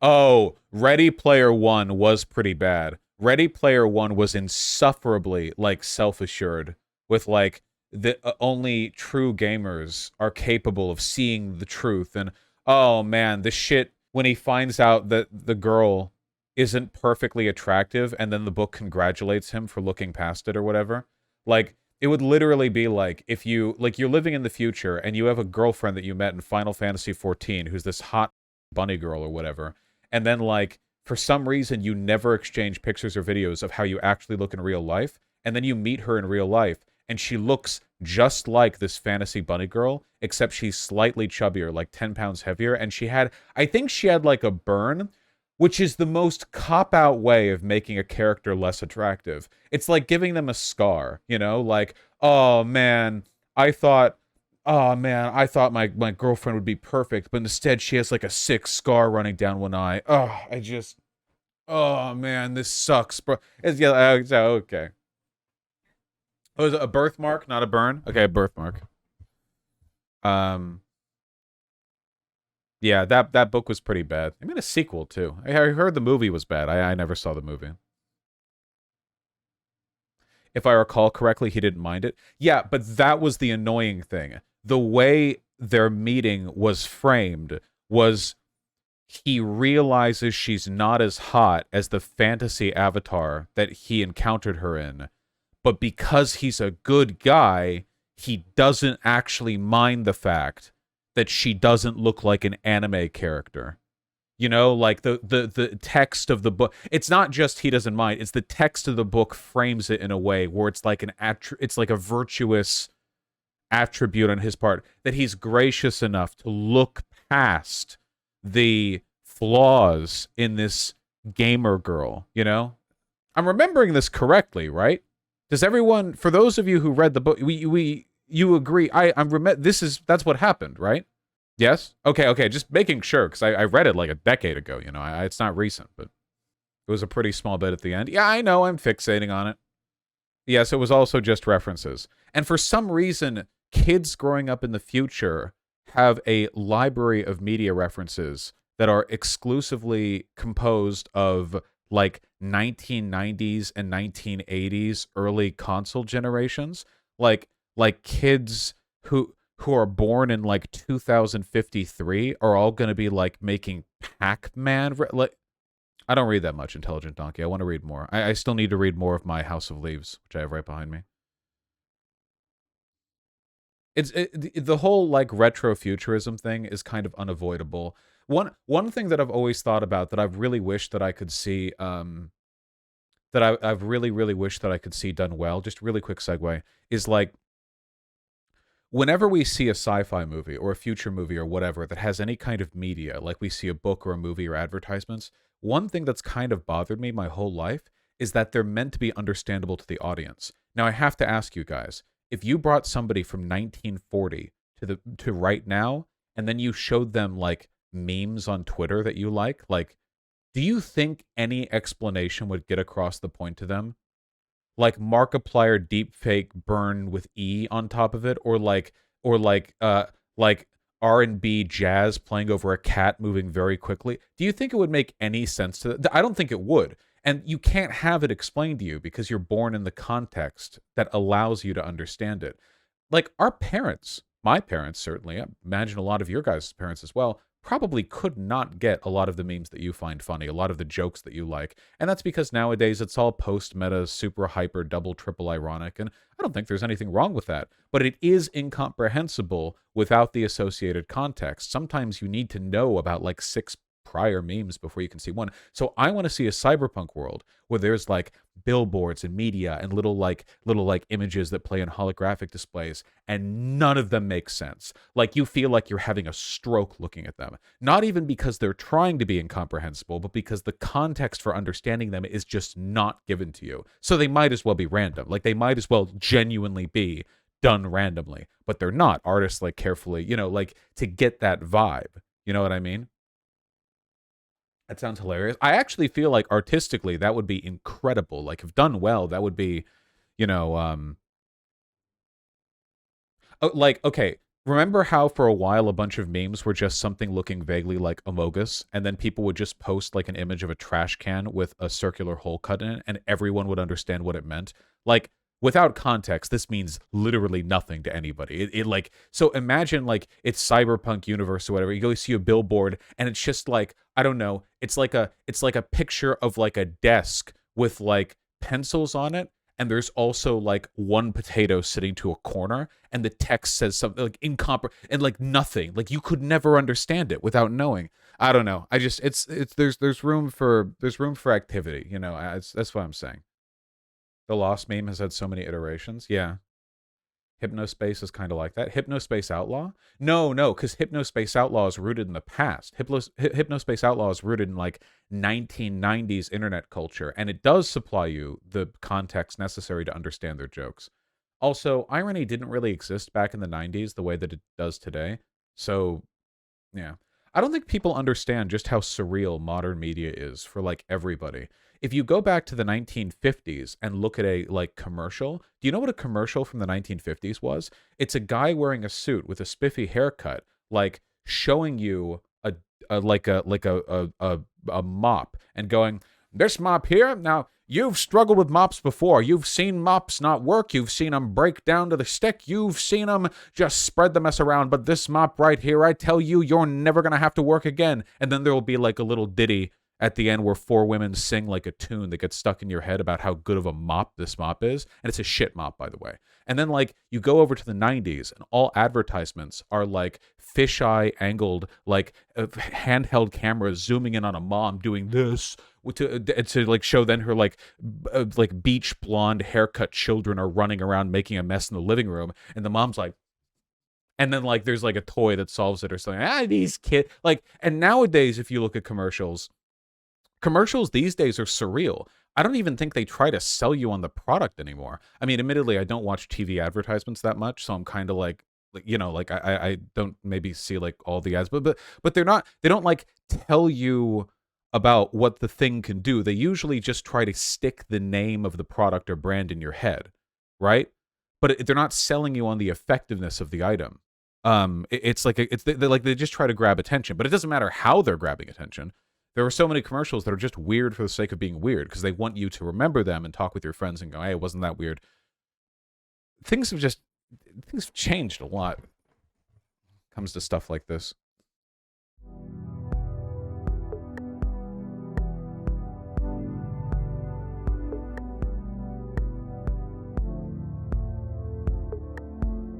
Oh, Ready Player One was pretty bad. Ready Player One was insufferably like self-assured with like the only true gamers are capable of seeing the truth. And oh man, the shit when he finds out that the girl isn't perfectly attractive and then the book congratulates him for looking past it or whatever. Like it would literally be like if you like you're living in the future and you have a girlfriend that you met in Final Fantasy 14 who's this hot bunny girl or whatever, and then like for some reason you never exchange pictures or videos of how you actually look in real life, and then you meet her in real life and she looks just like this fantasy bunny girl, except she's slightly chubbier, like 10 pounds heavier, and I think she had like a burn, which is the most cop out way of making a character less attractive. It's like giving them a scar, you know, like, oh man, I thought I thought my girlfriend would be perfect, but instead she has like a sick scar running down one eye. Oh man, this sucks, bro. It's yeah, okay. Oh, is it a birthmark, not a burn? Okay, a birthmark. Um, yeah, that book was pretty bad. I made a sequel too. I heard the movie was bad. I never saw the movie. If I recall correctly, he didn't mind it. Yeah, but that was the annoying thing. The way their meeting was framed was he realizes she's not as hot as the fantasy avatar that he encountered her in. But because he's a good guy, he doesn't actually mind the fact that she doesn't look like an anime character. You know, like the text of the book. It's not just he doesn't mind. It's the text of the book frames it in a way where it's like it's like a virtuous attribute on his part that he's gracious enough to look past the flaws in this gamer girl, you know? I'm remembering this correctly, right? Does everyone, for those of you who read the book, you agree? That's what happened, right? Yes. Okay. Just making sure because I read it like a decade ago. You know, it's not recent, but it was a pretty small bit at the end. Yeah, I know. I'm fixating on it. Yes, it was also just references. And for some reason, kids growing up in the future have a library of media references that are exclusively composed of like 1990s and 1980s early console generations, like kids who are born in like 2053 are all going to be like making Pac-Man like I don't read that much Intelligent Donkey. I want to read more. I still need to read more of my House of Leaves, which I have right behind me. The whole like retrofuturism thing is kind of unavoidable. One thing that I've always thought about that I've really wished that I could see that I've really wished that I could see done well. Just really quick segue is like whenever we see a sci-fi movie or a future movie or whatever that has any kind of media, like we see a book or a movie or advertisements, one thing that's kind of bothered me my whole life is that they're meant to be understandable to the audience. Now I have to ask you guys, if you brought somebody from 1940 to right now and then you showed them like memes on Twitter that you like, do you think any explanation would get across the point to them? Like Markiplier deepfake burn with E on top of it, or like R&B jazz playing over a cat moving very quickly. Do you think it would make any sense to I don't think it would. And you can't have it explained to you because you're born in the context that allows you to understand it. Like our parents, my parents certainly, I imagine a lot of your guys' parents as well, probably could not get a lot of the memes that you find funny, a lot of the jokes that you like. And that's because nowadays it's all post meta, super hyper, double, triple ironic. And I don't think there's anything wrong with that. But it is incomprehensible without the associated context. Sometimes you need to know about like six prior memes before you can see one. So I want to see a cyberpunk world where there's like billboards and media and little images that play in holographic displays and none of them make sense. Like you feel like you're having a stroke looking at them. Not even because they're trying to be incomprehensible, but because the context for understanding them is just not given to you. So they might as well be random. Like they might as well genuinely be done randomly, but they're not. Artists like carefully, like to get that vibe. You know what I mean? That sounds hilarious. I actually feel like artistically that would be incredible. Like if done well, that would be, you know, oh, like okay, Remember how for a while a bunch of memes were just something looking vaguely like Amogus, and then people would just post like an image of a trash can with a circular hole cut in it, and everyone would understand what it meant? Like, without context, this means literally nothing to anybody. It like, so imagine like it's cyberpunk universe or whatever. You go see a billboard, and it's just like, I don't know, it's like a picture of like a desk with like pencils on it, and there's also like one potato sitting to a corner, and the text says something like and like nothing, like you could never understand it without knowing. I don't know. I just it's there's room for activity. You know, that's what I'm saying. The Lost meme has had so many iterations. Yeah. Hypnospace is kind of like that. Hypnospace Outlaw? No, because Hypnospace Outlaw is rooted in the past. Hypnospace Outlaw is rooted in like 1990s internet culture, and it does supply you the context necessary to understand their jokes. Also, irony didn't really exist back in the 90s the way that it does today. So, yeah. I don't think people understand just how surreal modern media is for like everybody. If you go back to the 1950s and look at a like commercial, do you know what a commercial from the 1950s was? It's a guy wearing a suit with a spiffy haircut, like showing you a mop and going, "This mop here, now you've struggled with mops before. You've seen mops not work. You've seen them break down to the stick. You've seen them just spread the mess around. But this mop right here, I tell you, you're never going to have to work again." And then there will be like a little ditty at the end where four women sing like a tune that gets stuck in your head about how good of a mop this mop is. And it's a shit mop, by the way. And then like you go over to the 90s and all advertisements are like fisheye angled, like handheld cameras zooming in on a mom doing this to like show then her like beach blonde haircut children are running around making a mess in the living room, and the mom's like, and then like there's like a toy that solves it or something. These kids like, and nowadays if you look at commercials these days are surreal. I don't even think they try to sell you on the product anymore. I mean, admittedly, I don't watch TV advertisements that much, so I'm kind of like you know, like I don't maybe see like all the ads, but they don't like tell you about what the thing can do. They usually just try to stick the name of the product or brand in your head, right? But they're not selling you on the effectiveness of the item. It's like they just try to grab attention, but it doesn't matter how they're grabbing attention. There are so many commercials that are just weird for the sake of being weird because they want you to remember them and talk with your friends and go, "Hey, wasn't that weird?" Things have changed a lot when it comes to stuff like this.